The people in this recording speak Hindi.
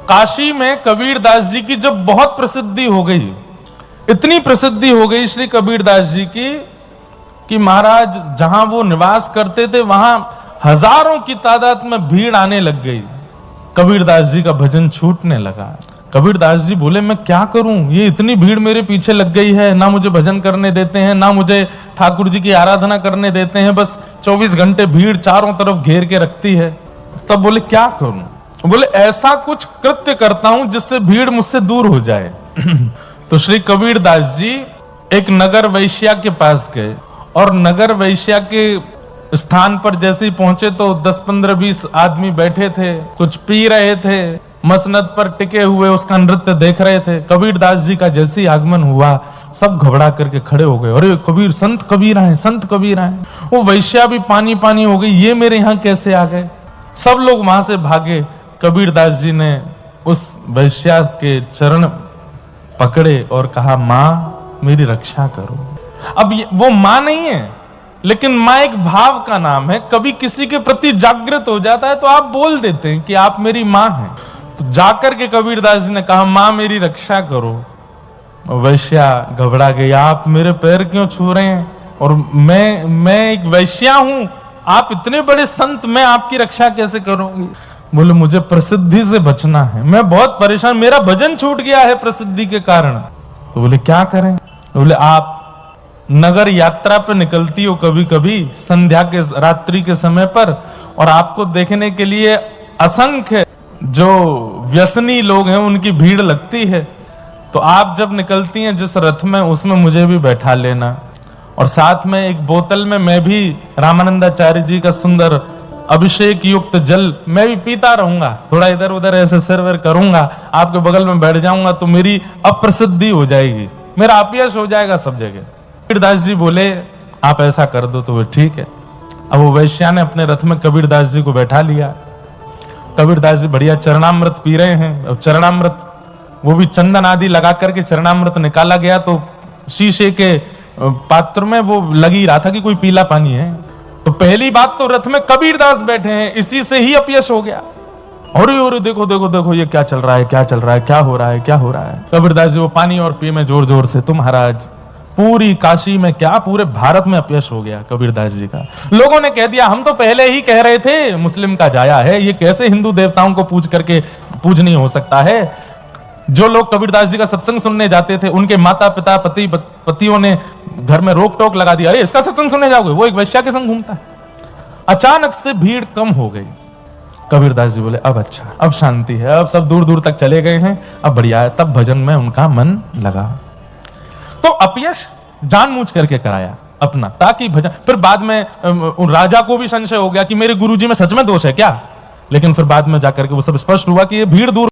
काशी में कबीरदास जी की जब बहुत प्रसिद्धि हो गई, इतनी प्रसिद्धि हो गई श्री कबीरदास जी की कि महाराज जहां वो निवास करते थे वहां हजारों की तादाद में भीड़ आने लग गई। कबीरदास जी का भजन छूटने लगा। कबीरदास जी बोले मैं क्या करूं, ये इतनी भीड़ मेरे पीछे लग गई है, ना मुझे भजन करने देते हैं, ना मुझे ठाकुर जी की आराधना करने देते हैं, बस 24 घंटे भीड़ चारों तरफ घेर के रखती है। तब बोले क्या करूं? बोले ऐसा कुछ कृत्य करता हूं जिससे भीड़ मुझसे दूर हो जाए। तो श्री कबीरदास जी एक नगर वैश्या के पास गए और नगर वैश्या के स्थान पर जैसे ही पहुंचे तो 10, 15, 20 आदमी बैठे थे, कुछ पी रहे थे, मसनद पर टिके हुए उसका नृत्य देख रहे थे। कबीरदास जी का जैसे ही आगमन हुआ सब घबरा करके खड़े हो गए, अरे कबीर, संत कबीर आए, संत कबीर आए। वो वैश्या भी पानी पानी हो गई, ये मेरे यहाँ कैसे आ गए? सब लोग वहां से भागे। कबीरदास जी ने उस वैश्या के चरण पकड़े और कहा मां मेरी रक्षा करो। अब वो मां नहीं है, लेकिन मां एक भाव का नाम है। कभी किसी के प्रति जागृत हो जाता है तो आप बोल देते हैं कि आप मेरी मां हैं। तो जाकर के कबीरदास जी ने कहा मां मेरी रक्षा करो। वैश्या घबरा गई, आप मेरे पैर क्यों छू रहे हैं? और मैं एक वैश्या हूं, आप इतने बड़े संत, मैं आपकी रक्षा कैसे करूंगी? बोले मुझे प्रसिद्धि से बचना है, मैं बहुत परेशान, मेरा भजन छूट गया है प्रसिद्धि के कारण। तो बोले क्या करें? बोले आप नगर यात्रा पे निकलती हो कभी कभी संध्या के रात्रि के समय पर, और आपको देखने के लिए असंख्य जो व्यसनी लोग हैं उनकी भीड़ लगती है। तो आप जब निकलती हैं जिस रथ में, उसमें मुझे भी बैठा लेना, और साथ में एक बोतल में मैं भी रामानंदाचार्य जी का सुंदर अभिषेक युक्त जल मैं भी पीता रहूंगा, थोड़ा इधर उधर ऐसे सिर करूंगा, आपके बगल में बैठ जाऊंगा तो मेरी अप्रसिद्धि हो जाएगी, मेरा अपयश हो जाएगा सब जगह। कबीरदास जी बोले आप ऐसा कर दो। तो वो ठीक है। अब वो वैश्या ने अपने रथ में कबीरदास जी को बैठा लिया। कबीरदास जी बढ़िया चरणामृत पी रहे हैं। अब चरणामृत वो भी चंदन आदि लगा करके चरणामृत निकाला गया तो शीशे के पात्र में वो लगी रहा था कि कोई पीला पानी है। तो पहली बात तो रथ में कबीरदास बैठे हैं, इसी से ही अपयश हो गया। और देखो देखो देखो ये क्या चल रहा है, क्या चल रहा है, क्या हो रहा है, क्या हो रहा है। कबीरदास जी वो पानी और पी में जोर जोर से। तो महाराज पूरी काशी में क्या पूरे भारत में अपयश हो गया कबीरदास जी का। लोगों ने कह दिया हम तो पहले ही कह रहे थे मुस्लिम का जाया है, ये कैसे हिंदू देवताओं को पूज करके पूज नहीं हो सकता है। जो लोग कबीरदास जी का सत्संग सुनने जाते थे उनके माता पिता पतियों ने घर में रोक टोक लगा दी, अरे इसका सत्संग सुनने जाओगे, वो एक वैश्या के संग घूमता है। अचानक से भीड़ कम हो गई। कबीरदास जी बोले अब अच्छा, अब शांति है, अब सब दूर दूर तक चले गए हैं, अब बढ़िया है। तब भजन में उनका मन लगा। तो अपयश जानबूझ करके कराया अपना, ताकि भजन। फिर बाद में राजा को भी संशय हो गया कि मेरे गुरुजी में सच में दोष है क्या, लेकिन फिर बाद में जाकर के वो सब स्पष्ट हुआ कि ये भीड़ दूर